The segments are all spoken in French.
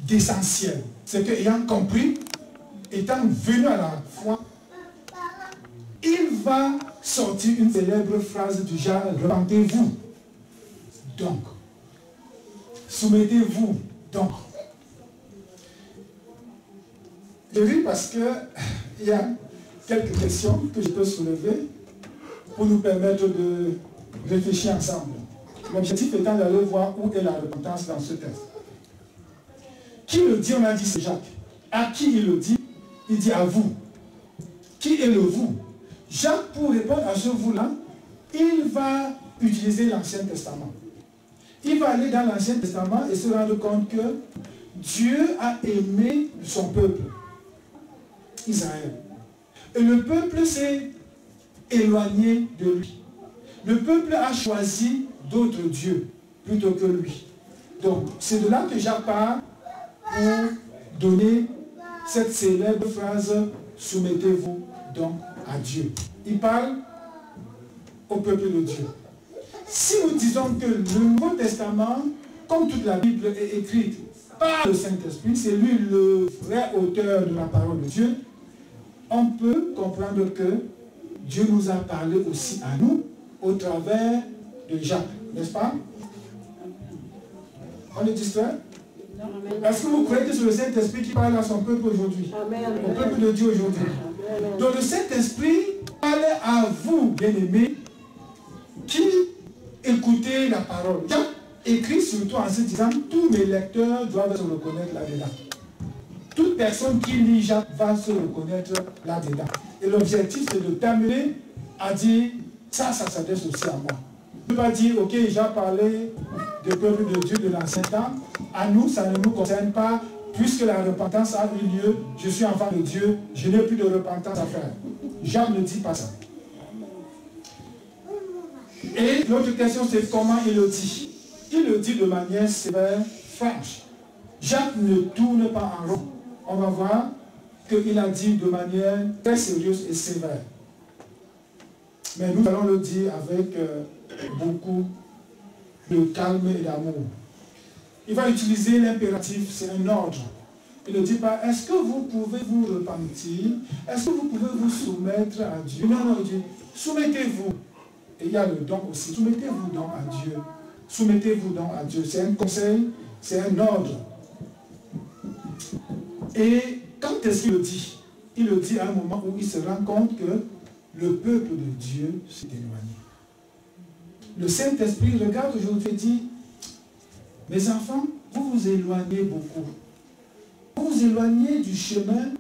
d'essentiel. C'est qu'ayant compris, étant venu à la foi, il va sortir une célèbre phrase du genre « Repentez-vous donc. Soumettez-vous donc. » Je ris parce qu'il y a quelques questions que je peux soulever pour nous permettre de réfléchir ensemble. L'objectif étant d'aller voir où est la repentance dans ce texte. Qui le dit? On a dit c'est Jacques. À qui il le dit? Il dit à vous. Qui est le vous? Jacques, pour répondre à ce vous-là, il va utiliser l'Ancien Testament. Il va aller dans l'Ancien Testament et se rendre compte que Dieu a aimé son peuple, Israël. Et le peuple s'est éloigné de lui. Le peuple a choisi d'autres dieux plutôt que lui. Donc, c'est de là que Jacques part pour donner cette célèbre phrase « Soumettez-vous donc à Dieu ». Il parle au peuple de Dieu. Si nous disons que le Nouveau Testament, comme toute la Bible est écrite par le Saint-Esprit, c'est lui le vrai auteur de la parole de Dieu, on peut comprendre que Dieu nous a parlé aussi à nous au travers de Jacques, n'est-ce pas? On est distrait? Est-ce que vous croyez que c'est le Saint-Esprit qui parle à son peuple aujourd'hui? Au peuple de Dieu aujourd'hui. Donc le Saint-Esprit parle à vous, bien-aimés, qui écoutez la parole. Jacques écrit surtout en se disant, tous mes lecteurs doivent se reconnaître là-dedans. Toute personne qui lit Jacques va se reconnaître là-dedans. Et l'objectif, c'est de t'amener à dire, ça s'adresse aussi à moi. Ne pas dire, ok, Jacques parlait du peuple de Dieu de l'ancien temps. À nous, ça ne nous concerne pas. Puisque la repentance a eu lieu, je suis enfant de Dieu, je n'ai plus de repentance à faire. Jacques ne dit pas ça. Et l'autre question, c'est comment il le dit. Il le dit de manière sévère, franche. Jacques ne tourne pas en rond. On va voir qu'il a dit de manière très sérieuse et sévère. Mais nous allons le dire avec beaucoup de calme et d'amour. Il va utiliser l'impératif, c'est un ordre. Il ne dit pas, est-ce que vous pouvez vous repentir? Est-ce que vous pouvez vous soumettre à Dieu? Non, non, il dit, soumettez-vous. Et il y a le don aussi, soumettez-vous donc à Dieu. Soumettez-vous donc à Dieu. C'est un conseil, c'est un ordre. Et quand est-ce qu'il le dit? Il le dit à un moment où il se rend compte que le peuple de Dieu s'est éloigné. Le Saint-Esprit regarde aujourd'hui et dit, mes enfants, vous vous éloignez beaucoup. Vous vous éloignez du chemin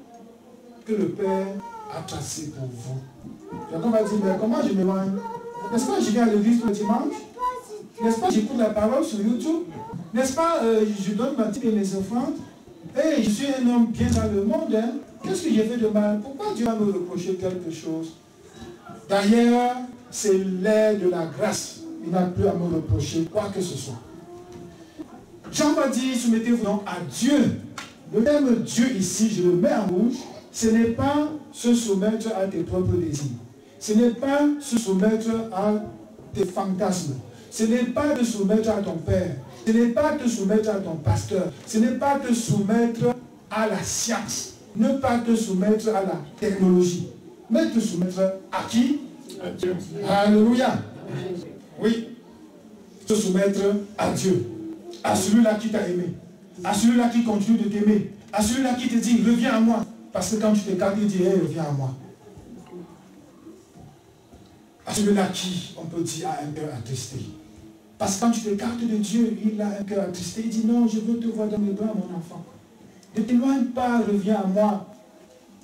que le Père a tracé pour vous. Donc on va dire, mais comment je m'éloigne? N'est-ce pas, je viens à l'église le dimanche? N'est-ce pas, j'écoute la parole sur YouTube? N'est-ce pas, je donne ma petite et mes offrandes? Et je suis un homme bien dans le monde. Hein? Qu'est-ce que j'ai fait de mal? Pourquoi Dieu va me reprocher quelque chose? D'ailleurs, c'est l'ère de la grâce. Il n'a plus à me reprocher quoi que ce soit. Jean va dire, soumettez-vous donc à Dieu. Le terme Dieu ici, je le mets en rouge, ce n'est pas se soumettre à tes propres désirs. Ce n'est pas se soumettre à tes fantasmes. Ce n'est pas te soumettre à ton père. Ce n'est pas te soumettre à ton pasteur. Ce n'est pas te soumettre à la science. Ne pas te soumettre à la technologie. Mais te soumettre à qui? À Dieu. Alléluia. Oui. Se soumettre à Dieu. À celui-là qui t'a aimé. À celui-là qui continue de t'aimer. À celui-là qui te dit, reviens à moi. Parce que quand tu t'écartes, il dit, hey, reviens à moi. À celui-là qui, on peut dire, a un cœur attristé. Parce que quand tu t'écartes de Dieu, il a un cœur attristé. Il dit, non, je veux te voir dans mes bras, mon enfant. Ne t'éloigne pas, reviens à moi.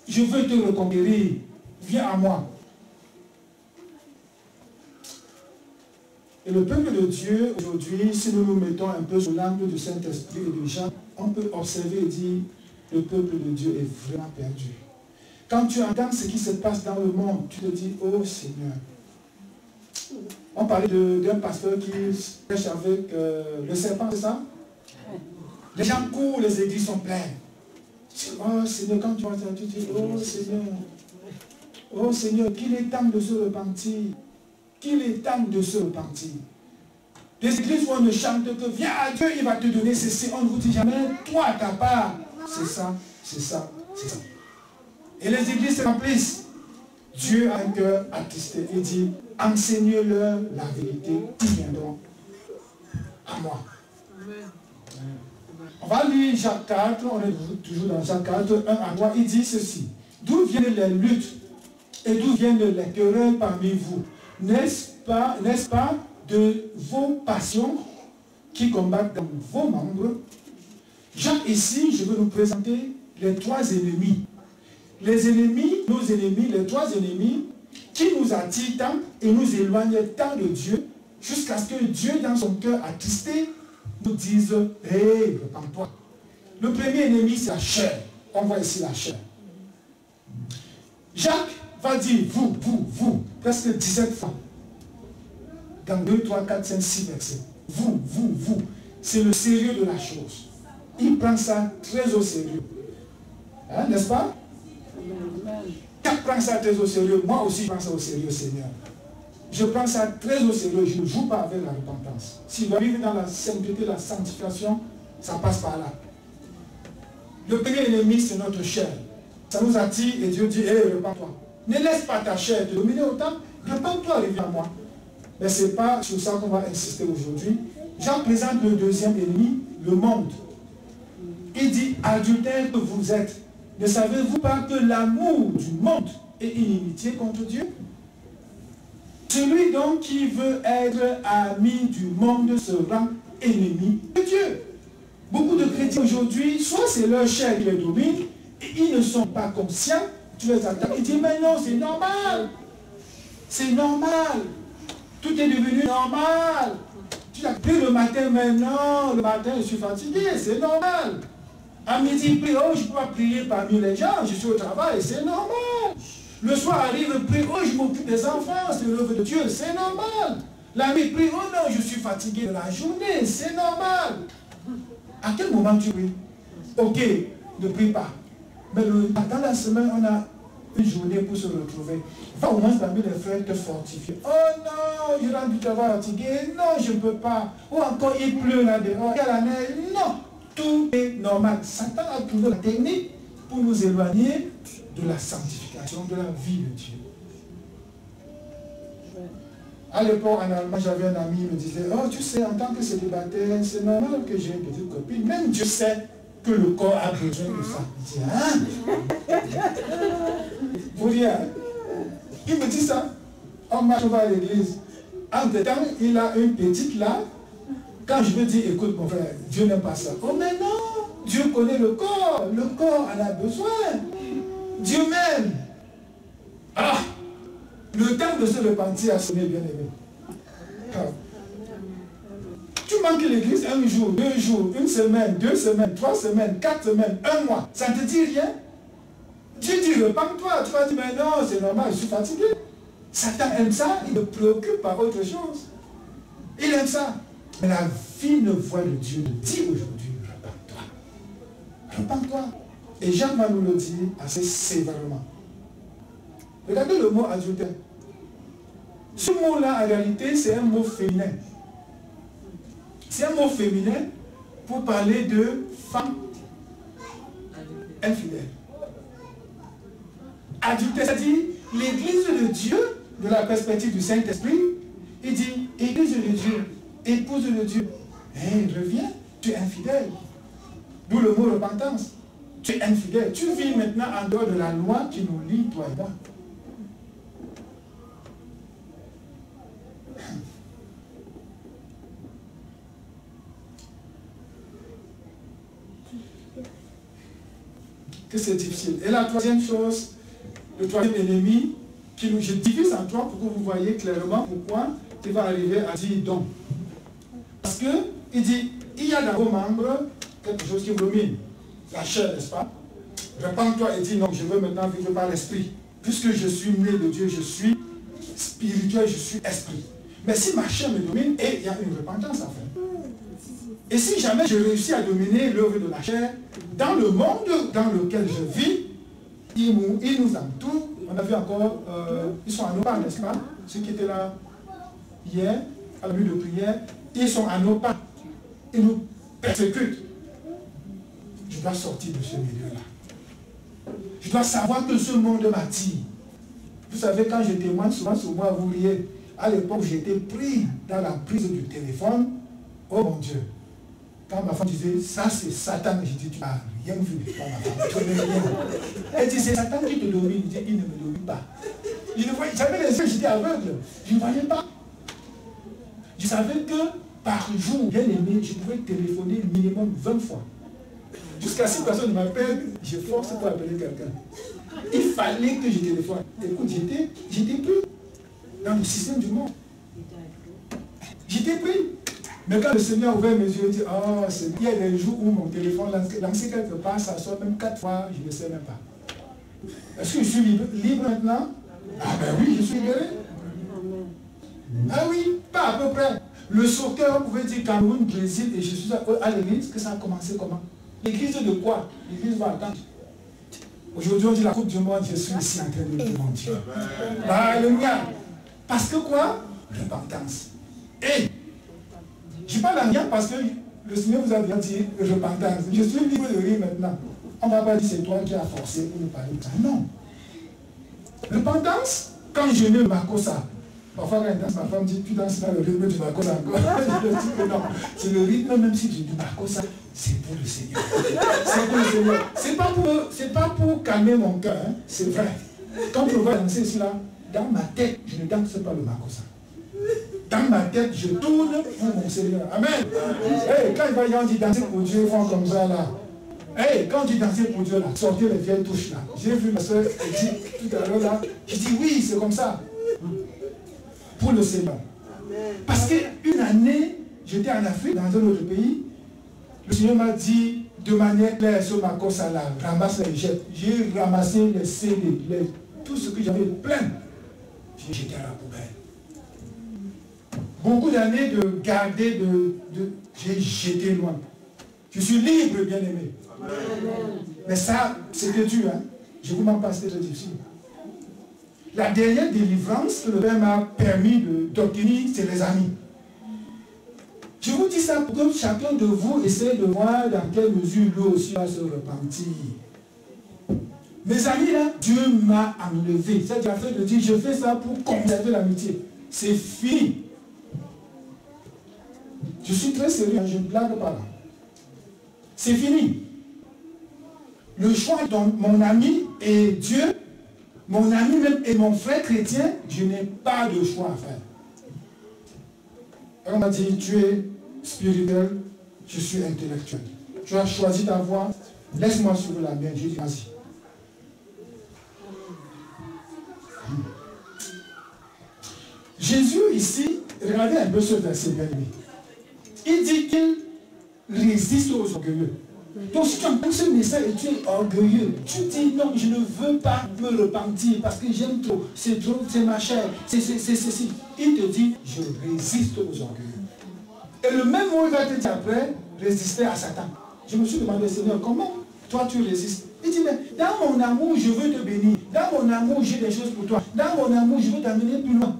Je veux te reconquérir. Viens à moi. Et le peuple de Dieu, aujourd'hui, si nous nous mettons un peu sous l'angle du Saint-Esprit et de Jean, on peut observer et dire, le peuple de Dieu est vraiment perdu. Quand tu entends ce qui se passe dans le monde, tu te dis, oh Seigneur. On parlait d'un pasteur qui pêche avec le serpent, c'est ça? Les gens courent, les églises sont pleines. Oh Seigneur, quand tu entends, tu dis, oh Seigneur, qu'il est temps de se repentir. Qu'il est temps de se repentir. Des églises où on ne chante que viens à Dieu, il va te donner ceci. On ne vous dit jamais, toi, ta part. C'est ça, c'est ça, c'est ça. Et les églises se remplissent. Dieu a un cœur attristé. Il dit, enseigne-leur la vérité, ils viendront à moi. On va lire Jacques 4, on est toujours dans Jacques 4, 1 à 3, il dit ceci. D'où viennent les luttes et d'où viennent les querelles parmi vous? N'est-ce pas de vos passions qui combattent dans vos membres? Jacques, ici, je veux nous présenter les trois ennemis. Les ennemis, nos ennemis, les trois ennemis qui nous attirent tant et nous éloignent tant de Dieu jusqu'à ce que Dieu, dans son cœur attristé, nous dise, hé, repens-toi. Le premier ennemi, c'est la chair. On voit ici la chair. Jacques va dire, vous, presque 17 fois. Dans 2, 3, 4, 5, 6 versets. Vous. C'est le sérieux de la chose. Il prend ça très au sérieux. Hein, n'est-ce pas? Jacques prend ça très au sérieux. Moi aussi, je prends ça au sérieux, Seigneur. Je prends ça très au sérieux. Je ne joue pas avec la repentance. S'il va vivre dans la sainteté, la sanctification, ça passe par là. Le premier ennemi, c'est notre chair. Ça nous attire et Dieu dit, hé, repens-toi. Ne laisse pas ta chair te dominer autant. Repens-toi, reviens à moi. Mais ce n'est pas sur ça qu'on va insister aujourd'hui. Jean présente le deuxième ennemi, le monde. Il dit, adultère que vous êtes, ne savez-vous pas que l'amour du monde est inimitié contre Dieu? Celui donc qui veut être ami du monde se rend ennemi de Dieu. Beaucoup de chrétiens aujourd'hui, soit c'est leur chair qui les domine, et ils ne sont pas conscients, tu les attaques, ils disent, mais non, c'est normal. C'est normal. Tout est devenu normal. Tu as pris le matin, mais non, le matin, je suis fatigué, c'est normal. À midi, prie, oh, je ne peux pas prier parmi les gens, je suis au travail, c'est normal. Le soir arrive, prie, oh, je m'occupe des enfants, c'est l'œuvre de Dieu, c'est normal. La nuit, prie, oh non, je suis fatigué de la journée, c'est normal. À quel moment tu pries? Ok, ne prie pas. Mais dans la semaine, on a une journée pour se retrouver. Va au moins parmi les frères te fortifier. Oh non, je rentre du travail fatigué. Non, je ne peux pas. Ou encore, il pleut là-dehors. Il y a la neige. Non, tout est normal. Satan a trouvé la technique pour nous éloigner de la sanctification, de la vie de Dieu. À l'époque, en Allemagne, j'avais un ami qui me disait, oh, tu sais, en tant que célibataire, c'est normal que j'ai une petite copine. Même Dieu sait que le corps a besoin de ça. Je dis, hein? Vous dites, hein? Il me dit ça. On marche à l'église. Entre temps, il a une petite là. Quand je veux dire, écoute mon frère, Dieu n'aime pas ça. Oh mais non, Dieu connaît le corps en a besoin. Dieu m'aime. Ah, le temps de se repentir a sonné, bien aimé. Ah. Tu manques l'église un jour, 2 jours, 1 semaine, 2 semaines, 3 semaines, 4 semaines, 1 mois. Ça ne te dit rien? Dieu dit, repens-toi. Tu vas dire, mais non, c'est normal, je suis fatigué. Satan aime ça, il ne préoccupe par autre chose. Il aime ça. Mais la fine voix de Dieu nous dit aujourd'hui, repens-toi. Repens-toi. Et Jean va nous le dire assez sévèrement. Regardez le mot adultère. Ce mot-là, en réalité, c'est un mot féminin. C'est un mot féminin pour parler de femme infidèle. Adultère, c'est-à-dire l'église de Dieu, de la perspective du Saint-Esprit, il dit, église de Dieu, épouse de Dieu, hey, reviens, tu es infidèle. D'où le mot repentance. Tu es infidèle. Tu vis maintenant en dehors de la loi qui nous lie, toi et moi. Que c'est difficile. Et la troisième chose, le troisième ennemi, je divise en trois pour que vous voyez clairement pourquoi il va arriver à dire donc. Parce que il dit, il y a dans vos membres quelque chose qui vous domine. La chair, n'est-ce pas? Repends-toi et dis non, je veux maintenant vivre par l'esprit. Puisque je suis né de Dieu, je suis spirituel, je suis esprit. Mais si ma chair me domine, il y a une repentance à faire. Et si jamais je réussis à dominer l'œuvre de la chair, dans le monde dans lequel je vis, il nous entoure. On a vu encore, ils sont à nos pas, n'est-ce pas? Ceux qui étaient là hier, à la nuit de prière, Ils sont à nos pas. Ils nous persécutent. Je dois sortir de ce milieu-là. Je dois savoir que ce monde m'attire. Vous savez, quand je témoigne souvent sur moi, vous riez. À l'époque, j'étais pris dans la prise du téléphone. Oh mon Dieu. Quand ma femme disait, ça c'est Satan, je dis, tu n'as rien vu. Quand ma femme, tu connais rien. Elle dit, c'est Satan qui te domine. Je dis, il ne me domine pas. J'avais les yeux, j'étais aveugle. Je ne voyais pas. Je savais que par jour, bien aimé, je pouvais téléphoner minimum 20 fois. Jusqu'à si personne ne m'appelle, je force pour appeler quelqu'un. Il fallait que je téléphone. Écoute, j'étais pris dans le système du monde. J'étais pris. Mais quand le Seigneur a ouvert mes yeux, il dit, oh, il y a des jours où mon téléphone lancé quelque part, ça sort même 4 fois, je ne sais même pas. Est-ce que je suis libre maintenant? Ah ben oui, je suis libéré. Ah oui, pas à peu près. Le sauteur pouvait dire Cameroun, Brésil, et je suis à l'église, que ça a commencé comment? L'église de quoi? L'église va attendre. Aujourd'hui, on dit la Coupe du Monde, je suis ici en train de dire mon Dieu. Alléluia. Parce que quoi? Repentance. Et je parle en rien parce que le Seigneur vous a bien dit repentance. Je suis libre de rire maintenant. On ne va pas dire c'est toi qui as forcé pour nous parler de ça. Non. Repentance, quand je mets le Makossa, parfois quand je danse, ma femme dit tu danses dans le rythme du Makossa encore. Je dis que non. C'est le rythme, même si je dis Makossa, c'est pour le Seigneur. C'est pour le Seigneur. C'est pas pour calmer mon cœur, hein. C'est vrai. Quand je vois danser cela, dans ma tête, je ne danse pas le Makossa. Dans ma tête, je tourne pour mon Seigneur. Amen. Hey, quand il va y avoir dit danser pour Dieu, ils font comme ça là. Hey, quand tu dansais pour Dieu là, sortez les vieilles touches là. J'ai vu ma soeur dire tout à l'heure là, je dis oui, c'est comme ça. Pour le Seigneur. Parce qu'une année, j'étais en Afrique, dans un autre pays, le Seigneur m'a dit de manière claire sur ma course là, ramasse les jettes. J'ai ramassé les CD, tout ce que j'avais plein. J'ai jeté à la poubelle. Beaucoup d'années de garder, j'ai jeté loin. Je suis libre, bien aimé. Mais ça, c'était dur. Hein? Je vous m'en passe, c'était difficile. La dernière délivrance que le Père m'a permis d'obtenir, c'est les amis. Je vous dis ça pour que chacun de vous essaie de voir dans quelle mesure lui aussi va se repentir. Mes amis là, Dieu m'a enlevé. C'est-à-dire de dire, je fais ça pour conserver l'amitié. C'est fini. Je suis très sérieux, je ne blague pas là. C'est fini. Le choix de mon ami et Dieu, mon ami même et mon frère chrétien, je n'ai pas de choix à faire. On m'a dit, tu es spirituel, je suis intellectuel. Tu as choisi ta voie, laisse-moi suivre la mienne. Je dis, vas-y. Jésus ici, regardez un peu ce verset bien aimé. Il dit qu'il résiste aux orgueilleux. Donc si tu entends ce message et tu es orgueilleux, tu dis non, je ne veux pas me repentir parce que j'aime trop, c'est trop, c'est ma chair, c'est ceci. Il te dit, je résiste aux orgueilleux. Et le même mot il va te dire après, résister à Satan. Je me suis demandé, Seigneur, comment toi tu résistes? Il dit, mais dans mon amour, je veux te bénir. Dans mon amour, j'ai des choses pour toi. Dans mon amour, je veux t'amener plus loin.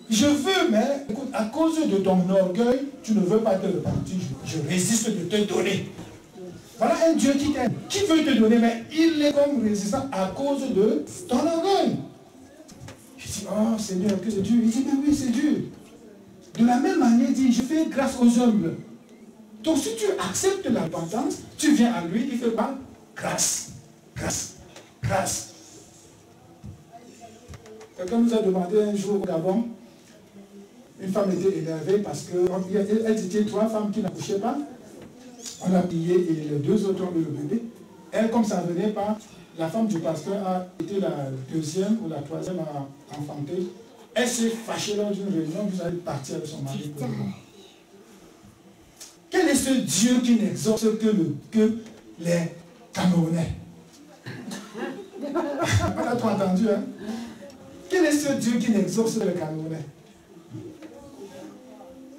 Je veux, mais écoute, à cause de ton orgueil, tu ne veux pas te repentir. Je résiste de te donner. Voilà un Dieu qui t'aime, qui veut te donner, mais il est comme résistant à cause de ton orgueil. Je dis, oh Seigneur, que c'est dur. Il dit, mais oui, c'est dur. De la même manière, il dit, je fais grâce aux humbles. Donc si tu acceptes la repentance, tu viens à lui, il fait quoi? Grâce, grâce, grâce. Quelqu'un nous a demandé un jour au Gabon, une femme était énervée parce qu'elle était 3 femmes qui n'accouchaient pas. On a prié et les 2 autres ont eu le bébé. Elle, comme ça ne venait pas, la femme du pasteur a été la 2e ou la 3e à enfanter. Elle s'est fâchée lors d'une réunion, vous allez partir avec son mari pour le moment. Quel est ce Dieu qui n'exauce que les Camerounais? On a tout entendu, hein? Quel est ce Dieu qui n'exauce que les Camerounais?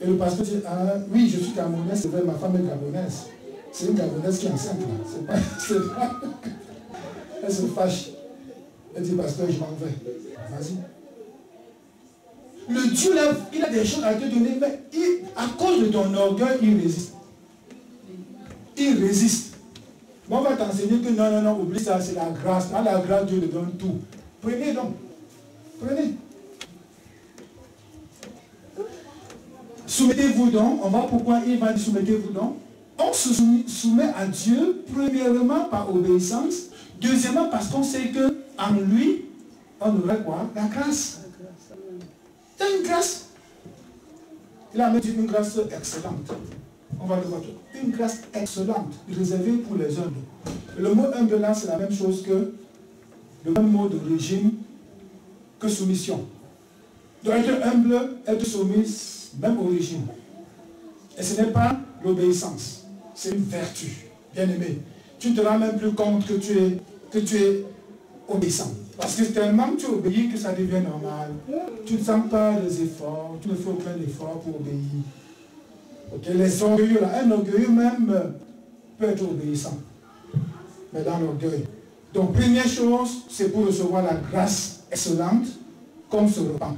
Et le pasteur dit, ah oui, je suis Camerounais, c'est vrai, ma femme est Gabonaise. C'est une Gabonaise qui est enceinte là. C'est pas... Elle se fâche. Elle dit, pasteur, je m'en vais. Vas-y. Le Dieu, là, il a des choses à te donner, mais à cause de ton orgueil, il résiste. Il résiste. Moi, on va t'enseigner que non, non, non, oublie ça, c'est la grâce. Dans la grâce, Dieu te donne tout. Prenez donc. Prenez. Soumettez-vous donc. On voit pourquoi il va dire soumettez-vous donc. On se soumet à Dieu, premièrement par obéissance, deuxièmement parce qu'on sait qu'en lui, on aurait quoi? La grâce. C'est une grâce. Il a même dit une grâce excellente. On va le voir. Une grâce excellente, réservée pour les humbles. Le mot humble là, c'est la même chose que le même mot de régime que soumission. Donc être humble, être soumise, même au régime. Et ce n'est pas l'obéissance, c'est une vertu, bien aimé. Tu ne te rends même plus compte que tu es obéissant. Parce que tellement tu obéis que ça devient normal. Tu ne sens pas les efforts, tu ne fais aucun effort pour obéir. Ok, les orgueilleux là, un orgueilleux même peut être obéissant. Mais dans l'orgueil. Donc première chose, c'est pour recevoir la grâce excellente, comme ce repas.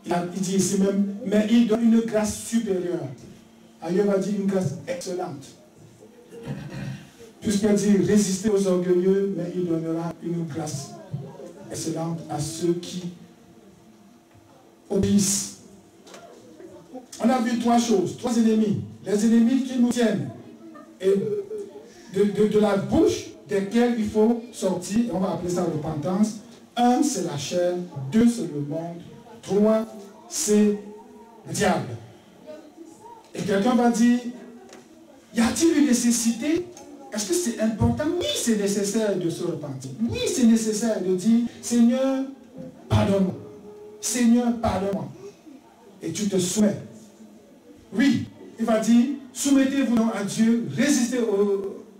Il dit ici même, mais il donne une grâce supérieure. Ailleurs va dire une grâce excellente. Puisqu'il dit résister aux orgueilleux, mais il donnera une grâce excellente à ceux qui obéissent. On a vu trois choses, trois ennemis. Les ennemis qui nous tiennent. Et de la bouche desquels il faut sortir, on va appeler ça repentance. Un, c'est la chair. Deux, c'est le monde. Trois, c'est le diable. Et quelqu'un va dire, y a-t-il une nécessité? Est-ce que c'est important? Oui, c'est nécessaire de se repentir. Oui, c'est nécessaire de dire, Seigneur, pardonne-moi. Seigneur, pardonne-moi. Et tu te soumets. Oui, il va dire, soumettez-vous à Dieu, résistez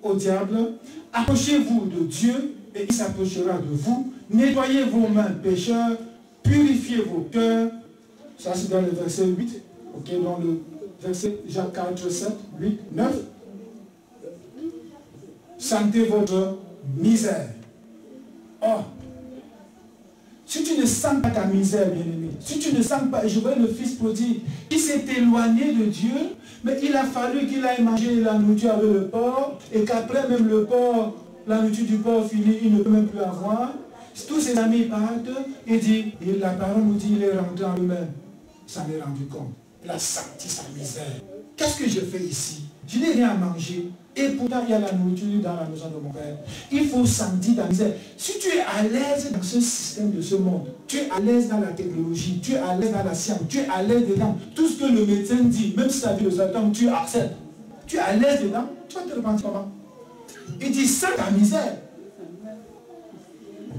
au diable, approchez-vous de Dieu et il s'approchera de vous. Nettoyez vos mains, pécheurs, purifiez vos cœurs. Ça, c'est dans le verset 8. Ok, dans le verset Jacques 4, 7, 8, 9. Sentez votre misère. Oh, si tu ne sens pas ta misère, bien-aimé, si tu ne sens pas, je vois le fils prodigue, il s'est éloigné de Dieu, mais il a fallu qu'il aille manger la nourriture avec le porc, et qu'après même le porc, la nourriture du porc finie, il ne peut même plus avoir. Tous ses amis partent, et dit, et la parole nous dit, il est rentré en lui-même. Il s'en est rendu compte. Il a senti sa misère. Qu'est-ce que je fais ici? Je n'ai rien à manger. Et pourtant, il y a la nourriture dans la maison de mon père. Il faut sentir ta misère. Si tu es à l'aise dans ce système de ce monde, tu es à l'aise dans la technologie, tu es à l'aise dans la science, tu es à l'aise dedans, tout ce que le médecin dit, même si ça vient de Satan, tu acceptes. Tu es à l'aise dedans, tu vas te repentir comment? Il dit, sens ta misère.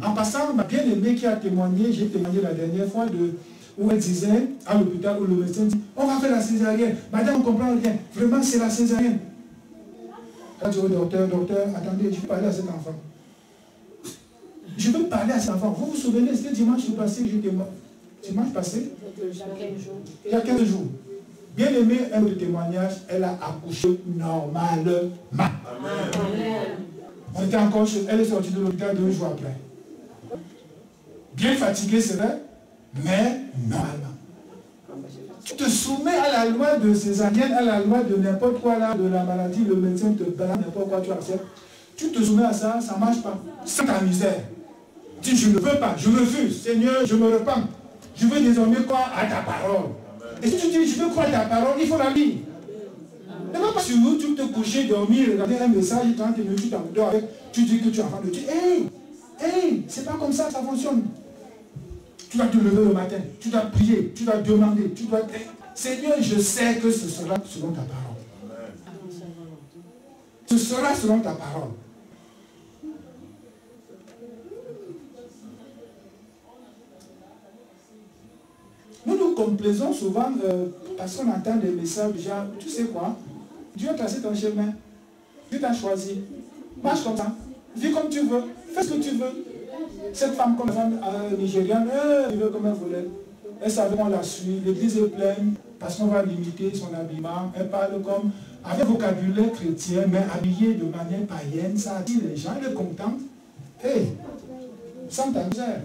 En passant, ma bien-aimée qui a témoigné, j'ai témoigné la dernière fois où elle disait, à l'hôpital, où le médecin dit, on va faire la césarienne. Madame, on ne comprend rien. Vraiment, c'est la césarienne. Elle dit au docteur, attendez, je veux parler à cet enfant. Je veux parler à cet enfant. Vous vous souvenez, c'était dimanche passé, dimanche passé? Il y a 15 jours. Bien aimé, un de témoignage, elle a accouché normalement. Amen. On était encore chez elle, est sortie de l'hôpital 2 jours après. Bien fatiguée, c'est vrai, mais normalement. Tu te soumets à la loi de césarienne, à la loi de n'importe quoi là, de la maladie, le médecin te balade n'importe quoi, tu acceptes. Tu te soumets à ça, ça ne marche pas. C'est ta misère. Dis, je ne veux pas, je refuse. Seigneur, je me repens. Je veux désormais croire à ta parole. Et si tu dis, je veux croire à ta parole, il faut la lire. Ne va pas sur vous, tu te coucher, dormir, regarder un message, 30 minutes, tu t'endors avec, tu dis que tu es enfant de Dieu. Hey, c'est pas comme ça que ça fonctionne. Tu dois te lever le matin, tu dois prier, tu dois demander, tu dois... Seigneur, je sais que ce sera selon ta parole. Ce sera selon ta parole. Nous complaisons souvent parce qu'on entend des messages genre, tu sais quoi, Dieu a tracé ton chemin, Dieu t'a choisi, marche comme ça, vis comme tu veux, fais ce que tu veux. Cette femme comme femme nigériane, elle veut comme elle voulait. Elle savait qu'on la suit, l'église est pleine, parce qu'on va limiter son habillement. Elle parle comme, avec vocabulaire chrétien, mais habillée de manière païenne, ça attire les gens, elle est contente. Hey, sans ta misère.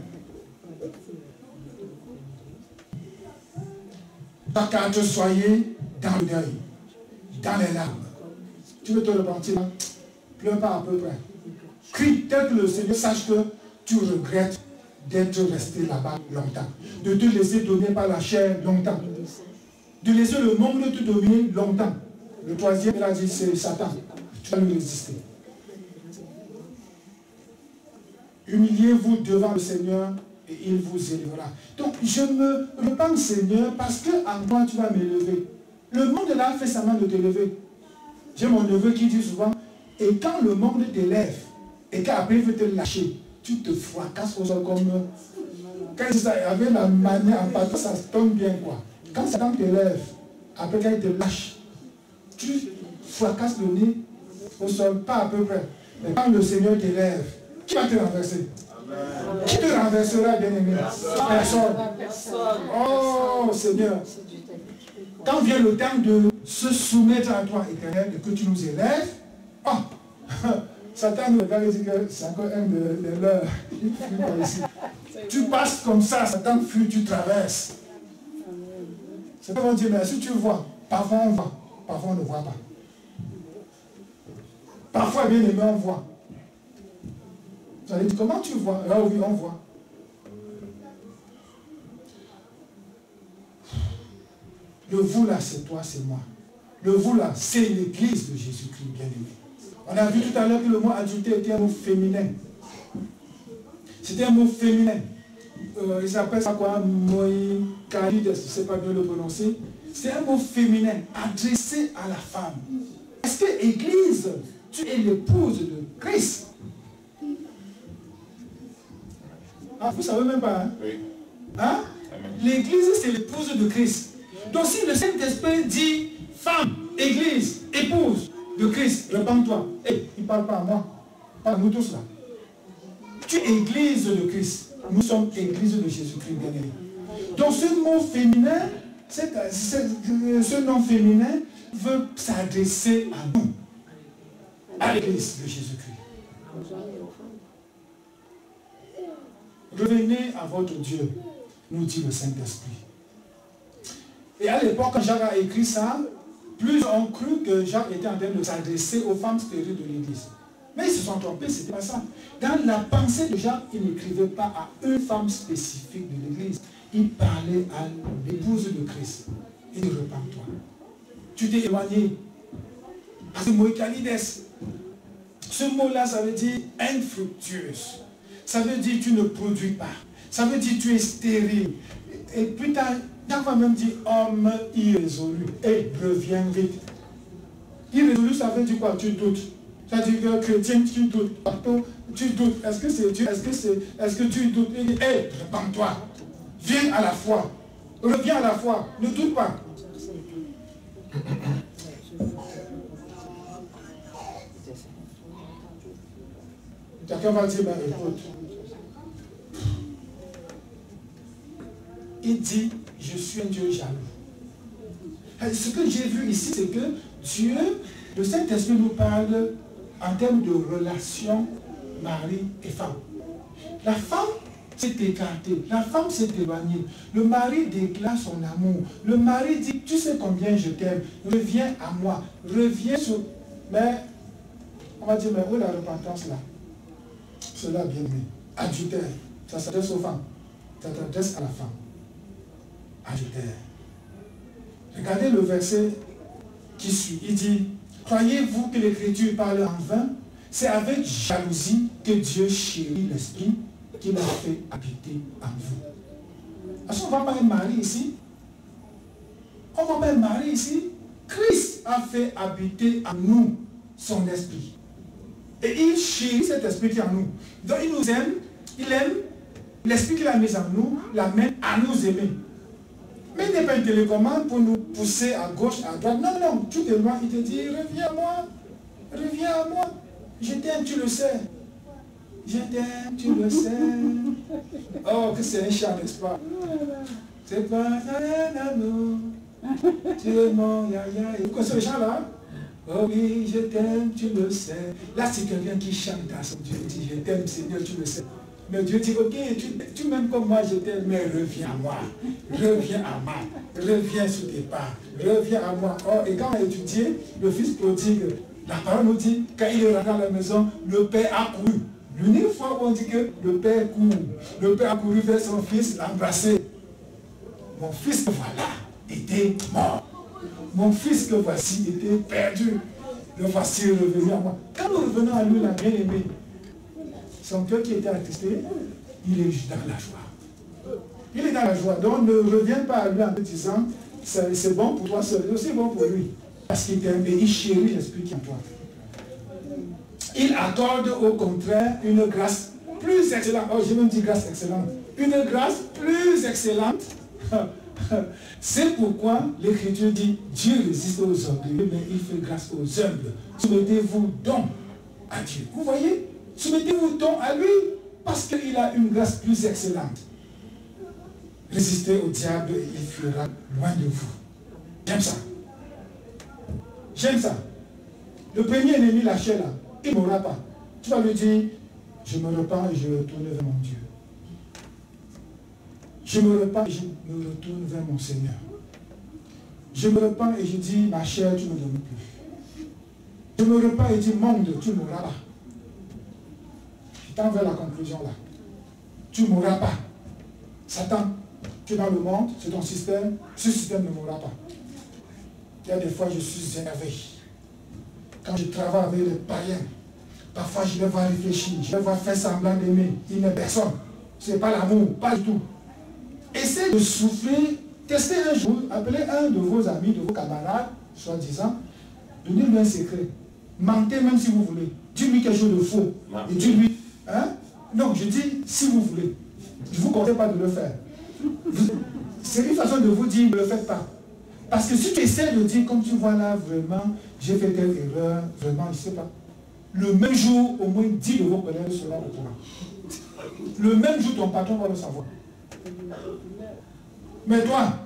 Par 4, soyez dans le deuil, dans les larmes. Tu veux te repentir là? Pleure pas à peu près. Crie tel que le Seigneur sache que tu regrettes d'être resté là-bas longtemps. De te laisser dominer par la chair longtemps. De laisser le monde te dominer longtemps. Le troisième, il a dit, c'est Satan. Tu vas lui résister. Humiliez-vous devant le Seigneur et il vous élèvera. Donc, je me repens, Seigneur, parce que en toi, tu vas m'élever. Le monde là fait semblant de t'élever. J'ai mon neveu qui dit souvent, et quand le monde t'élève, et qu'après il veut te lâcher, tu te fracasses au sol comme... Quand il avait la manière en partant, ça tombe bien quoi. Quand Satan t'élève, après quand il te lâche, tu fracasses le nez au sol, pas à peu près. Mais quand le Seigneur t'élève, qui va te renverser? Amen. Qui te renversera, bien-aimé? Personne. Oh Seigneur. Quand vient le temps de se soumettre à toi, Éternel, et que tu nous élèves, oh, Satan nous regarde et dit que c'est encore un de leurs. Tu passes comme ça, Satan fuit, tu traverses. C'est pas bon Dieu, mais si tu vois, parfois on voit, parfois on ne voit pas. Parfois, bien aimé, on voit. Vous allez dire, comment tu vois? Là oui, on voit. Le vous là, c'est toi, c'est moi. Le vous là, c'est l'église de Jésus-Christ, bien aimé. On a vu tout à l'heure que le mot adultère était un mot féminin. C'était un mot féminin. Il s'appelle ça quoi? Moïkalides, je ne sais pas bien le prononcer. C'est un mot féminin, adressé à la femme. Est-ce que Église, tu es l'épouse de Christ? Ah, vous ne savez même pas, hein? Oui. Hein? L'Église, c'est l'épouse de Christ. Donc si le Saint-Esprit dit femme, Église, épouse de Christ, répands-toi. Hey, il ne parle pas à moi, il parle à nous tous là. Tu es Église de Christ. Nous sommes Église de Jésus-Christ, bien-aimé. Donc ce mot féminin, ce nom féminin veut s'adresser à nous, à l'Église de Jésus-Christ. Revenez à votre Dieu, nous dit le Saint-Esprit. Et à l'époque, quand Jacques a écrit ça, plus ont cru que Jacques était en train de s'adresser aux femmes stériles de l'Église. Mais ils se sont trompés, ce n'était pas ça. Dans la pensée de Jacques, il n'écrivait pas à une femme spécifique de l'Église. Il parlait à l'épouse de Christ. Il dit, repens-toi. Tu t'es éloigné. Parce que Moïkalides, ce mot-là, ça veut dire infructueuse. Ça veut dire tu ne produis pas. Ça veut dire tu es stérile. Et plus tard, Jacques va même dire homme irrésolu. Et reviens vite. Irrésolu, ça veut dire quoi? Tu doutes. Ça veut dire que chrétien, tu doutes. Tu doutes. Est-ce que c'est Dieu? Est-ce que tu doutes? Il dit, hé, repens-toi. Viens à la foi. Reviens à la foi. Ne doute pas. Quelqu'un va dire, ben écoute. Il dit, je suis un Dieu jaloux. Ce que j'ai vu ici, c'est que Dieu, le Saint-Esprit nous parle en termes de relation mari et femme. La femme s'est écartée, la femme s'est éloignée. Le mari déclare son amour. Le mari dit, tu sais combien je t'aime, reviens à moi, reviens sur... Mais, on va dire, mais où est la repentance là? Cela bien aimé. Adultère, ça s'adresse aux femmes, ça s'adresse à la femme. Adultère. Regardez le verset qui suit. Il dit, croyez-vous que l'Écriture parle en vain? C'est avec jalousie que Dieu chérit l'esprit qu'il a fait habiter en vous. Est-ce qu'on ne va pas être marié ici? On ne va pas être marié ici. Christ a fait habiter en nous son esprit. Et il chérit cet esprit qui est en nous. Donc il nous aime, il aime l'esprit qu'il a mis en nous, l'amène à nous aimer. Mais il n'est pas une télécommande pour nous pousser à gauche, à droite. Non, non, tout est loin. Il te dit, reviens à moi. Reviens à moi. Je t'aime, tu le sais. Je t'aime, tu le sais. Oh, que c'est un chant, n'est-ce pas? C'est pas un amour. Tu es mon yaya. Vous connaissez le chant là? Oh oui, je t'aime, tu le sais. Là, c'est quelqu'un qui chante à son Dieu. Il dit, je t'aime, Seigneur, tu le sais. Mais Dieu dit, ok, tu m'aimes comme moi je t'aime, mais reviens à moi. Reviens à moi. Reviens sur tes pas. Reviens à moi. Oh, et quand on a étudié le fils prodigue, la parole nous dit, quand il est rentré à la maison, le père a couru. L'unique fois où on dit que le père court, le père a couru vers son fils, l'embrasser. Mon fils que voilà était mort. Mon fils que voici était perdu. Le voici revenu à moi. Quand nous revenons à lui, la bien-aimée, son cœur qui était attristé, il est dans la joie. Il est dans la joie. Donc ne reviens pas à lui en te disant, c'est bon pour toi seul, c'est aussi bon pour lui. Parce qu'il t'aime et il chérit l'esprit qui est en toi. Il accorde au contraire une grâce plus excellente. Oh, j'ai même dit grâce excellente. Une grâce plus excellente. C'est pourquoi l'Écriture dit, Dieu résiste aux orgueilleux, mais il fait grâce aux humbles. Soumettez-vous donc à Dieu. Vous voyez? Soumettez-vous donc à lui, parce qu'il a une grâce plus excellente. Résistez au diable et il fuira loin de vous. J'aime ça. J'aime ça. Le premier ennemi, la chair, là, il ne mourra pas. Tu vas lui dire, je me repens et je retourne vers mon Dieu. Je me repens et je me retourne vers mon Seigneur. Je me repens et je dis, ma chair, tu ne me donnes plus. Je me repens et je dis, monde, tu ne mourras pas. Je t'en vers la conclusion là. Tu ne mourras pas. Satan, tu es dans le monde, c'est ton système, ce système ne mourra pas. Il y a des fois, je suis énervé. Quand je travaille avec les païens, parfois je vais voir réfléchir, je vais voir faire semblant d'aimer. Il n'est personne. Ce n'est pas l'amour, pas du tout. Essayez de souffler, testez un jour, appelez un de vos amis, de vos camarades, soi-disant, donnez-lui un secret. Mentez même si vous voulez. Dites-lui quelque chose de faux. Et dites-lui, hein? Non, je dis si vous voulez. Je ne vous conseille pas de le faire. C'est une façon de vous dire, ne le faites pas. Parce que si tu essaies de dire, comme tu vois là, vraiment, j'ai fait telle erreur, vraiment, je ne sais pas. Le même jour, au moins 10 de vos collègues seront au courant. Le même jour, ton patron va le savoir. Mais toi,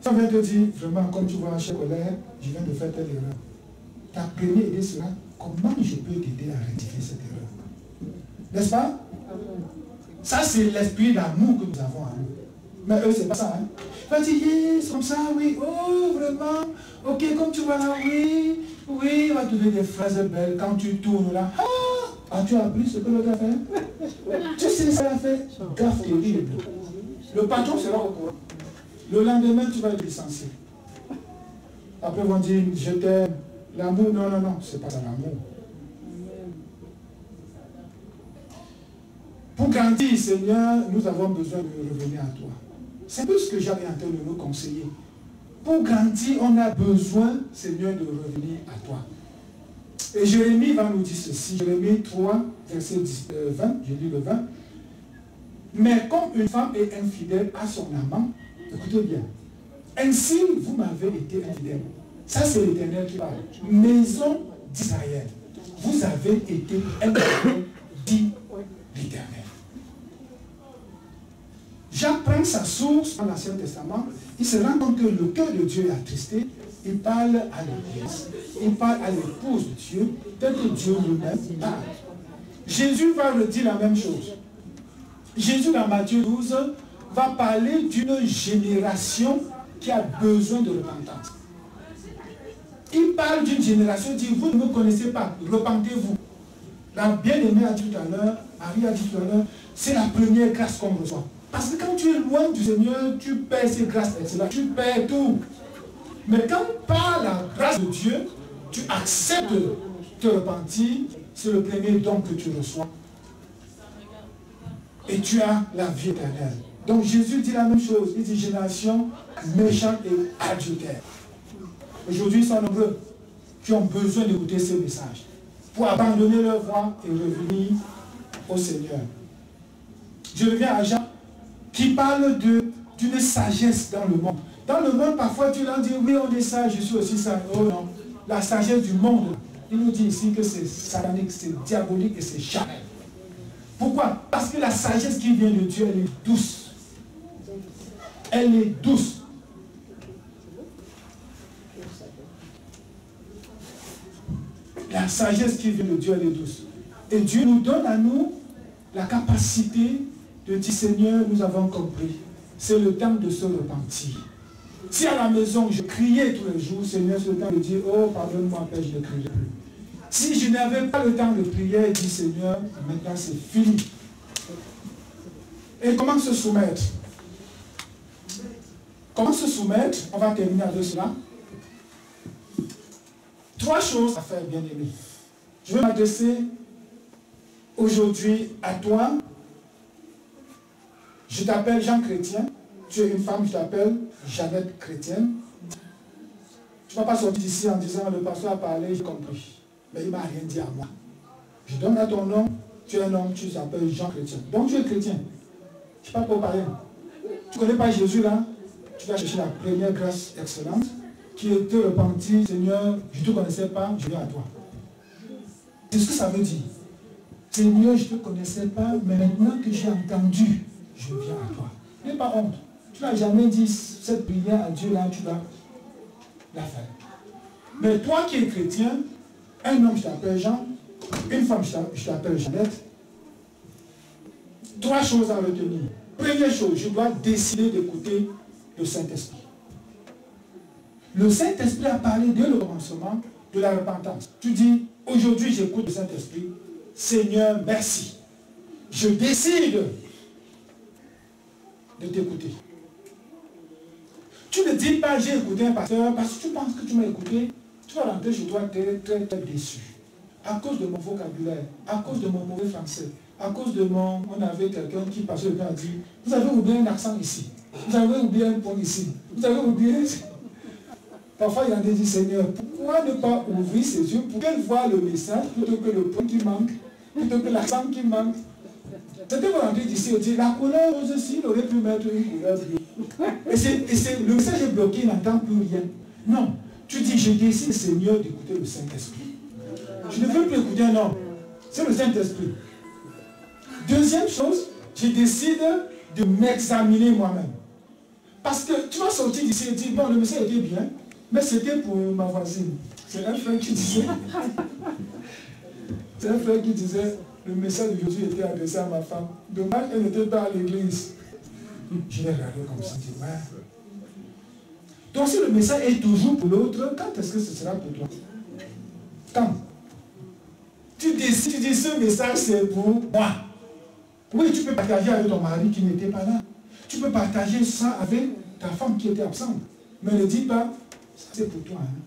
si on vient te dire, vraiment, comme tu vois, cher collègue, je viens de faire telle erreur. Ta première idée sera, comment je peux t'aider à rectifier cette erreur? N'est-ce pas? Ça, c'est l'esprit d'amour que nous avons à nous. Mais eux, c'est pas ça. Hein? Il va dire, yes, comme ça, oui, oh, vraiment, ok, comme tu vois là, oui, oui, il va te donner des phrases belles. Quand tu tournes là, ah, tu as appris ce que l'autre a fait? Tu sais ce qu'il a fait? Gaffe terrible. Le patron sera au courant. Le lendemain, tu vas être licencié. Après, ils vont dire, je t'aime. L'amour, non, non, non, c'est pas ça l'amour. Pour grandir, Seigneur, nous avons besoin de revenir à toi. C'est un peu ce que Jacques est en train de nous conseiller. Pour grandir, on a besoin, Seigneur, de revenir à toi. Et Jérémie va nous dire ceci. Jérémie 3, verset 20, je lis le 20. Mais comme une femme est infidèle à son amant, écoutez bien, ainsi vous m'avez été infidèle. Ça c'est l'Éternel qui parle. Maison d'Israël, vous avez été infidèle, dit l'Éternel. Jacques prend sa source dans l'Ancien Testament, il se rend compte que le cœur de Dieu est attristé, il parle à l'Église, il parle à l'épouse de Dieu, tel que Dieu lui-même parle. Jésus va redire la même chose. Jésus dans Matthieu 12 va parler d'une génération qui a besoin de repentance. Il parle d'une génération, il dit, vous ne me connaissez pas, repentez-vous. La bien-aimée a dit tout à l'heure, Marie a dit tout à l'heure, c'est la première grâce qu'on reçoit. Parce que quand tu es loin du Seigneur, tu perds ces grâces, etc. Tu perds tout. Mais quand par la grâce de Dieu, tu acceptes de te repentir, c'est le premier don que tu reçois. Et tu as la vie éternelle. Donc Jésus dit la même chose. Il dit génération méchante et adultère. Aujourd'hui, ils sont nombreux qui ont besoin d'écouter ces messages pour abandonner leur voie et revenir au Seigneur. Je reviens à Jean qui parle d'une sagesse dans le monde. Dans le monde, parfois, tu leur dis, oui, on est sage, je suis aussi sage. Oh non, la sagesse du monde, il nous dit ici que c'est satanique, c'est diabolique et c'est charnel. Pourquoi? Parce que la sagesse qui vient de Dieu, elle est douce. Elle est douce. La sagesse qui vient de Dieu, elle est douce. Et Dieu nous donne à nous la capacité de dire, Seigneur, nous avons compris. C'est le temps de se repentir. Si à la maison, je criais tous les jours, Seigneur, c'est le temps de dire, oh, pardonne-moi, Père, je ne crierai plus. Si je n'avais pas le temps de prier, dit Seigneur, maintenant c'est fini. Et comment se soumettre? Comment se soumettre? On va terminer avec cela. 3 choses à faire, bien aimé. Je vais m'adresser aujourd'hui à toi. Je t'appelle Jean Chrétien. Tu es une femme, je t'appelle Jeannette Chrétienne. Tu ne vas pas sortir d'ici en disant, le pasteur a parlé, j'ai compris. Mais il ne m'a rien dit à moi. Je donne à ton nom, tu es un homme, tu t'appelles Jean Chrétien. Donc tu es chrétien. Je ne sais pas pour parler. Tu ne connais pas Jésus là? Tu vas chercher la première grâce excellente qui est te repentir, Seigneur, je ne te connaissais pas, je viens à toi. C'est ce que ça veut dire. Seigneur, je ne te connaissais pas, mais maintenant que j'ai entendu, je viens à toi. N'aie pas honte. Tu n'as jamais dit cette prière à Dieu là, tu vas la faire. Mais toi qui es chrétien, un homme, je t'appelle Jean, une femme, je t'appelle Jeannette. 3 choses à retenir. Première chose, je dois décider d'écouter le Saint-Esprit. Le Saint-Esprit a parlé dès le commencement de la repentance. Tu dis, aujourd'hui j'écoute le Saint-Esprit. Seigneur, merci. Je décide de t'écouter. Tu ne dis pas, j'ai écouté un pasteur, parce que tu penses que tu m'as écouté, tu vas rentrer chez toi très déçu. À cause de mon vocabulaire, à cause de mon mauvais français, à cause de mon... On avait quelqu'un qui passait le temps à dire, vous avez oublié un accent ici, vous avez oublié un point ici, vous avez oublié... Parfois, il y en a dit, Seigneur, pourquoi ne pas ouvrir ses yeux pour qu'elle voie le message plutôt que le point qui manque, plutôt que l'accent qui manque. C'était pour rentrer d'ici et dire, la couleur rose aussi, il aurait pu mettre une couleur bleue. Et le message est bloqué, il n'entend plus rien. Non, tu dis, je décide, Seigneur, d'écouter le Saint-Esprit. Je ne veux plus écouter un homme. C'est le Saint-Esprit. Deuxième chose, je décide de m'examiner moi-même. Parce que tu vas sortir d'ici et dire, bon, le message était bien, mais c'était pour ma voisine. C'est un frère qui disait, le message d'aujourd'hui était adressé à ma femme. Dommage, elle n'était pas à l'église. Je l'ai regardé comme ça, je dis, ouais. Donc si le message est toujours pour l'autre, quand est-ce que ce sera pour toi? Quand? Tu décides, tu dis, ce message c'est pour moi. Oui, tu peux partager avec ton mari qui n'était pas là. Tu peux partager ça avec ta femme qui était absente. Mais ne dis pas, ça c'est pour toi. Hein.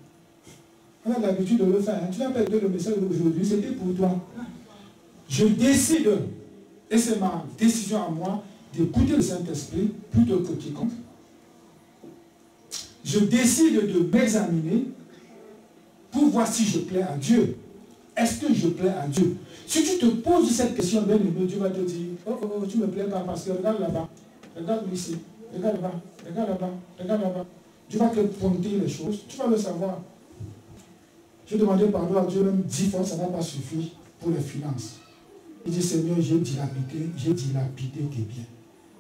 On a l'habitude de le faire. Hein. Tu n'as pas écouté le message d'aujourd'hui, c'était pour toi. Je décide, et c'est ma décision à moi, d'écouter le Saint-Esprit plutôt que quiconque. Je décide de m'examiner pour voir si je plais à Dieu. Est-ce que je plais à Dieu? Si tu te poses cette question, bien aimé, Dieu va te dire, oh, tu ne me plais pas parce que regarde là-bas, regarde ici, regarde là-bas, regarde là-bas, regarde là-bas. Dieu va te pointer les choses, tu vas le savoir. J'ai demandé pardon à Dieu même 10 fois, ça n'a pas suffi pour les finances. Il dit, Seigneur, j'ai dilapidé tes biens.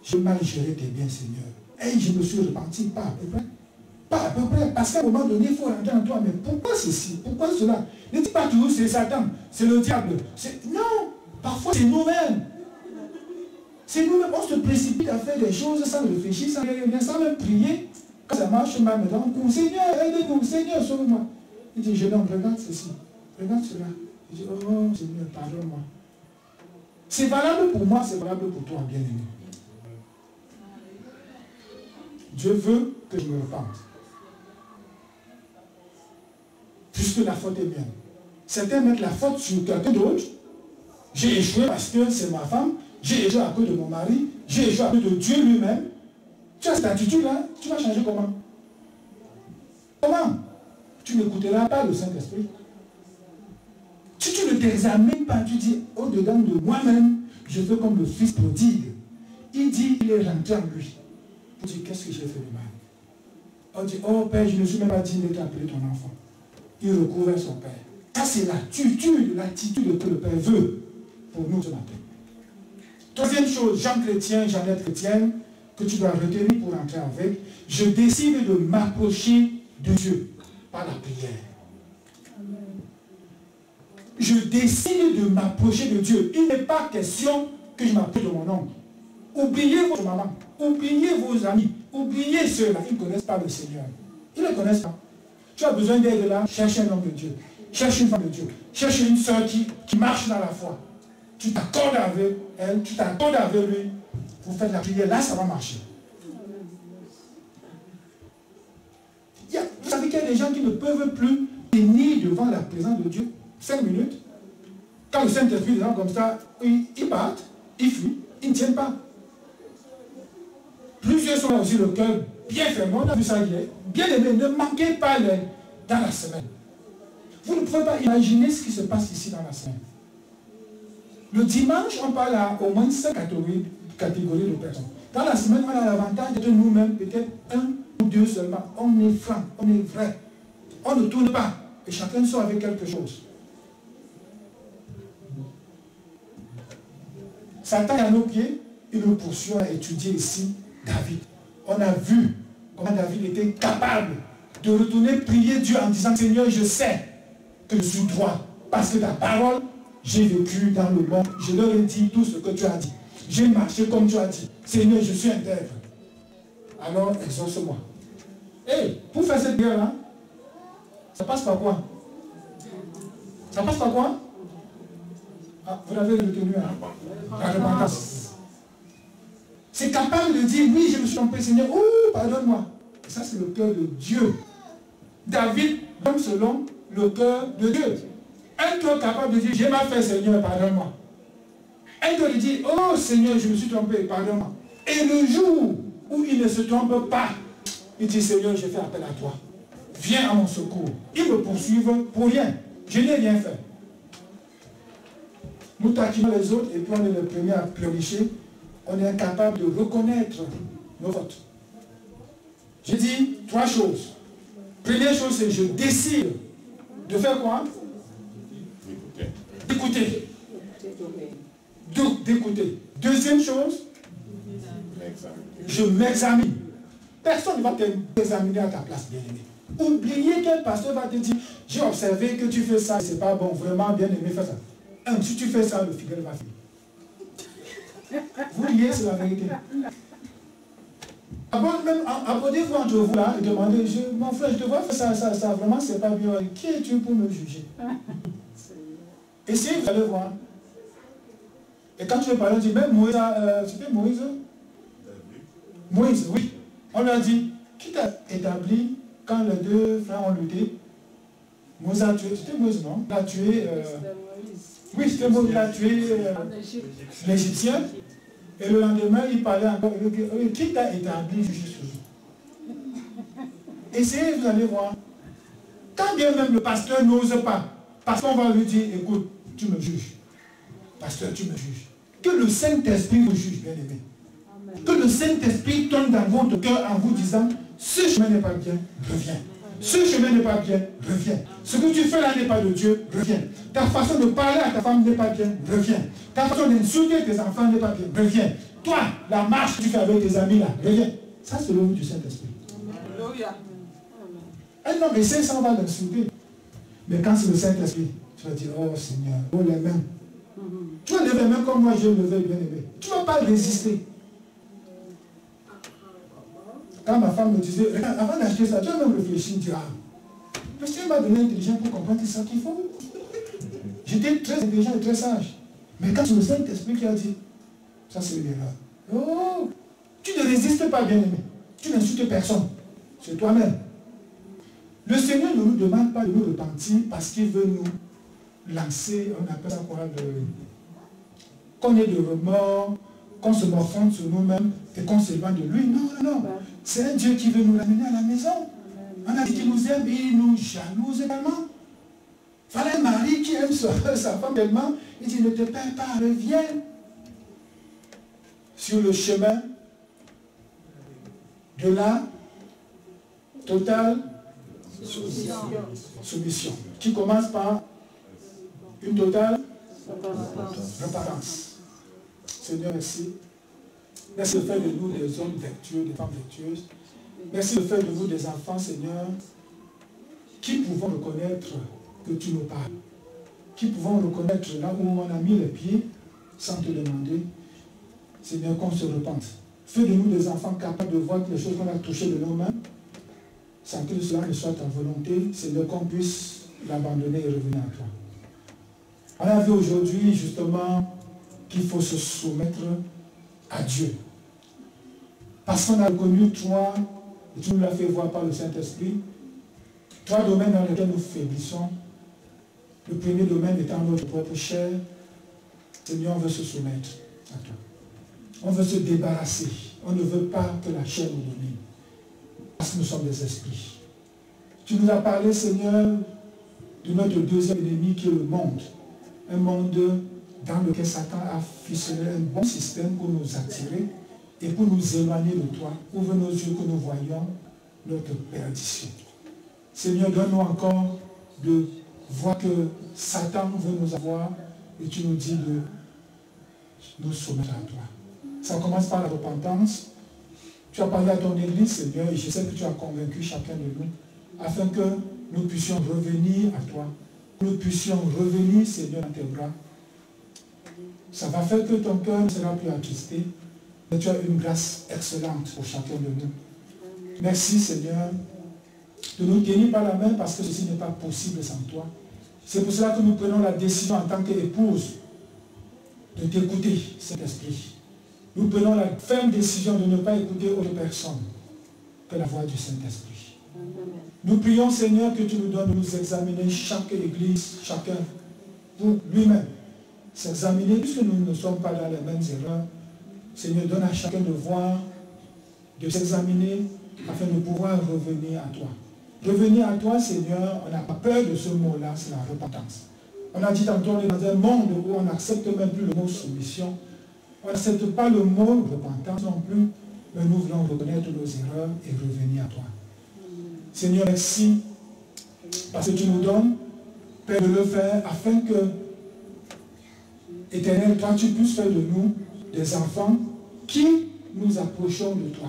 J'ai mal géré tes biens, Seigneur. Et je me suis repenti, pas à peu près. Pas à peu près, parce qu'à un moment donné, il faut rentrer en toi. Mais pourquoi ceci? Pourquoi cela? Ne dis pas toujours c'est Satan, c'est le diable. Non, parfois c'est nous-mêmes. C'est nous-mêmes, on se précipite à faire des choses sans réfléchir, sans rien, sans même prier. Quand ça marche mal, on dit, Seigneur, aidez-nous, Seigneur, sauve-moi. Il dit, jeune homme, regarde ceci, regarde cela. Il dit, oh Seigneur, pardonne-moi. C'est valable pour moi, c'est valable pour toi, bien-aimé. Dieu veut que je me repente. Puisque la faute est mienne. Certains mettent la faute sur quelqu'un d'autre. J'ai échoué parce que c'est ma femme. J'ai échoué à cause de mon mari. J'ai échoué à cause de Dieu lui-même. Tu as cette attitude-là, tu vas changer comment? Comment? Tu n'écouteras pas le Saint-Esprit. Si tu ne t'examines pas, tu dis, au-dedans de moi-même, je veux comme le fils prodigue. Il dit, il est rentré en lui. Il dit, qu'est-ce que j'ai fait de mal? On dit, oh Père, je ne suis même pas digne d'être appelé ton enfant. Il recouvre son Père. Ça, c'est l'attitude que le Père veut pour nous ce matin. Troisième chose, Jean Chrétien, Jeannette Chrétienne, que tu dois retenir pour entrer avec, je décide de m'approcher de Dieu par la prière. Je décide de m'approcher de Dieu. Il n'est pas question que je m'approche de mon oncle. Oubliez votre maman, oubliez vos amis, oubliez ceux-là. Ils ne connaissent pas le Seigneur. Ils ne le connaissent pas. Tu as besoin d'aide là, cherche un homme de Dieu. Cherche une femme de Dieu. Cherche une soeur qui marche dans la foi. Tu t'accordes avec elle, tu t'accordes avec lui. Vous faites la prière, là ça va marcher. Vous savez qu'il y a des gens qui ne peuvent plus tenir devant la présence de Dieu 5 minutes. Quand le Saint-Esprit est là comme ça, ils partent, ils fuient, ils ne tiennent pas. Plusieurs sont là aussi le cœur bien fermé. On a vu ça hier. Bien aimé, ne manquez pas dans la semaine. Vous ne pouvez pas imaginer ce qui se passe ici dans la semaine. Le dimanche, on parle à au moins 5 catégories de personnes. Dans la semaine, on a l'avantage d'être nous-mêmes, peut-être 1 ou 2 seulement. On est franc, on est vrai. On ne tourne pas. Et chacun sort avec quelque chose. Satan est à nos pieds, il nous poursuit à étudier ici David. On a vu comment David était capable de retourner prier Dieu en disant, Seigneur, je sais que je suis droit. Parce que ta parole, j'ai vécu dans le monde. Je leur ai dit tout ce que tu as dit. J'ai marché comme tu as dit. Seigneur, je suis intègre. Alors, exauce-moi. Et pour faire cette guerre-là, ça passe par quoi? Ça passe par quoi? Ah, vous l'avez retenu, hein? La repentance. C'est capable de dire, oui, je me suis trompé, Seigneur, oh, pardonne-moi. Ça, c'est le cœur de Dieu. David donne selon le cœur de Dieu. Un cœur capable de dire, j'ai mal fait, Seigneur, pardonne-moi. Un cœur de dire, oh, Seigneur, je me suis trompé, pardonne-moi. Et le jour où il ne se trompe pas, il dit, Seigneur, je fais appel à toi. Viens à mon secours. Ils me poursuivent pour rien. Je n'ai rien fait. Nous taquinons les autres et puis on est le premier à pleurnicher. On est incapable de reconnaître nos fautes. J'ai dit 3 choses. Première chose, c'est je décide de faire quoi? D'écouter. D'écouter. Deuxième chose, je m'examine. Personne ne va t'examiner à ta place, bien-aimé. Oubliez qu'un pasteur va te dire, j'ai observé que tu fais ça, c'est pas bon, vraiment bien-aimé, fais ça. Si tu fais ça, le figuier va finir. Vous riez, c'est la vérité. Abonnez-vous entre vous là et demandez, mon frère, je te vois faire ça, vraiment, c'est pas bien. Qui es-tu pour me juger? Essayez, vous allez voir. Et quand tu veux parler, on dit, même Moïse, c'était Moïse? Moïse, oui. On lui a dit, qui t'a établi quand les 2 frères ont lutté? Moïse a tué, c'était Moïse, non? Il a tué, oui, c'était Moïse, il a tué l'Égyptien. Et le lendemain, il parlait encore, qui t'a établi juge sur vous? Essayez, vous allez voir. Quand bien même le pasteur n'ose pas, parce qu'on va lui dire, écoute, tu me juges. Pasteur, tu me juges. Que le Saint-Esprit vous juge, bien aimé. Que le Saint-Esprit tombe dans votre cœur en vous disant, ce chemin n'est pas bien, reviens. Ce chemin n'est pas bien, reviens. Ce que tu fais là n'est pas de Dieu, reviens. Ta façon de parler à ta femme n'est pas bien, reviens. Ta façon d'insulter tes enfants n'est pas bien, reviens. Toi, la marche que tu fais avec tes amis là, reviens. Ça, c'est l'œuvre du Saint-Esprit. Un homme essaie ça, on va l'insulter. Mais quand c'est le Saint-Esprit, tu vas dire, oh Seigneur, oh les mains. Tu vas lever les mains comme moi je le vais, bien aimé. Tu ne vas pas résister. Quand ma femme me disait, avant d'acheter ça, tu vas même réfléchir, dire, ah, le Seigneur m'a donné l'intelligence pour comprendre que c'est ça qu'il faut. J'étais très intelligent et très sage. Mais quand c'est le Saint-Esprit qui a dit, ça c'est une erreur. Oh, tu ne résistes pas, bien aimé. Tu n'insultes personne. C'est toi-même. Le Seigneur ne nous demande pas de nous repentir parce qu'il veut nous lancer, on appelle ça quoi, qu'on ait de remords, qu'on se morfonde sur nous-mêmes et qu'on s'éloigne de lui. Non, non, non. C'est un Dieu qui veut nous ramener à la maison. On a dit qu'il nous aime et il nous jalouse également. Voilà un mari qui aime sa femme tellement, il dit ne te perds pas, reviens sur le chemin de la totale soumission. Qui commence par une totale repentance. Seigneur, merci. Merci de faire de nous des hommes vertueux, des femmes vertueuses. Merci de faire de nous des enfants, Seigneur, qui pouvons reconnaître que tu nous parles. Qui pouvons reconnaître là où on a mis les pieds sans te demander. Seigneur, qu'on se repente. Fais de nous des enfants capables de voir que les choses qu'on a touchées de nos mains, sans que cela ne soit ta volonté, Seigneur, qu'on puisse l'abandonner et revenir à toi. On a vu aujourd'hui justement qu'il faut se soumettre à Dieu. Parce qu'on a reconnu toi, et tu nous l'as fait voir par le Saint-Esprit, trois domaines dans lesquels nous faiblissons. Le premier domaine étant notre propre chair. Seigneur, on veut se soumettre à toi. On veut se débarrasser. On ne veut pas que la chair nous domine. Parce que nous sommes des esprits. Tu nous as parlé, Seigneur, de notre deuxième ennemi qui est le monde. Un monde dans lequel Satan a ficelé un bon système pour nous attirer et pour nous éloigner de toi. Ouvre nos yeux que nous voyons notre perdition. Seigneur, donne-nous encore de voir que Satan veut nous avoir et tu nous dis de nous soumettre à toi. Ça commence par la repentance. Tu as parlé à ton Église, Seigneur, et je sais que tu as convaincu chacun de nous, afin que nous puissions revenir à toi, que nous puissions revenir, Seigneur, dans tes bras. Ça va faire que ton cœur ne sera plus attristé, mais tu as une grâce excellente pour chacun de nous. Merci, Seigneur, de nous tenir par la main parce que ceci n'est pas possible sans toi. C'est pour cela que nous prenons la décision en tant qu'épouse de t'écouter, cet esprit. Nous prenons la ferme décision de ne pas écouter autre personne que la voix du Saint-Esprit. Nous prions, Seigneur, que tu nous donnes de nous examiner chaque église, chacun, pour lui-même. S'examiner, puisque nous ne sommes pas dans les mêmes erreurs. Seigneur, donne à chacun de voir, de s'examiner, afin de pouvoir revenir à toi. Revenir à toi, Seigneur, on n'a pas peur de ce mot-là, c'est la repentance. On a dit tantôt, on est dans un monde où on n'accepte même plus le mot soumission. On n'accepte pas le mot repentance non plus, mais nous voulons reconnaître nos erreurs et revenir à toi. Seigneur, merci, parce que tu nous donnes, Père, de le faire, afin que, Éternel, toi, tu puisses faire de nous des enfants qui nous approchons de toi.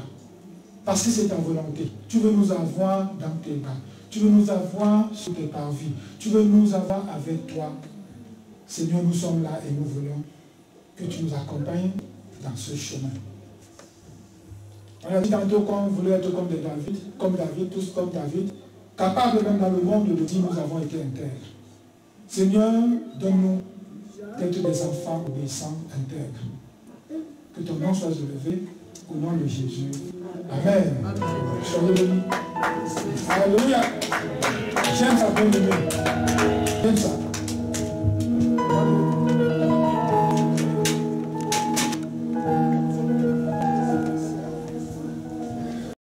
Parce que c'est ta volonté. Tu veux nous avoir dans tes bras. Tu veux nous avoir sur tes parvis. Tu veux nous avoir avec toi. Seigneur, nous sommes là et nous voulons que tu nous accompagnes dans ce chemin. On a dit tantôt qu'on voulait être comme David, tous comme David, capables même dans le monde de dire nous avons été intègres. Seigneur, donne-nous d'être des enfants obéissants, intègres. Que ton nom soit élevé au nom de Jésus. Amen. Soyez bénis. Alléluia. J'aime ça, bien aimé. J'aime ça.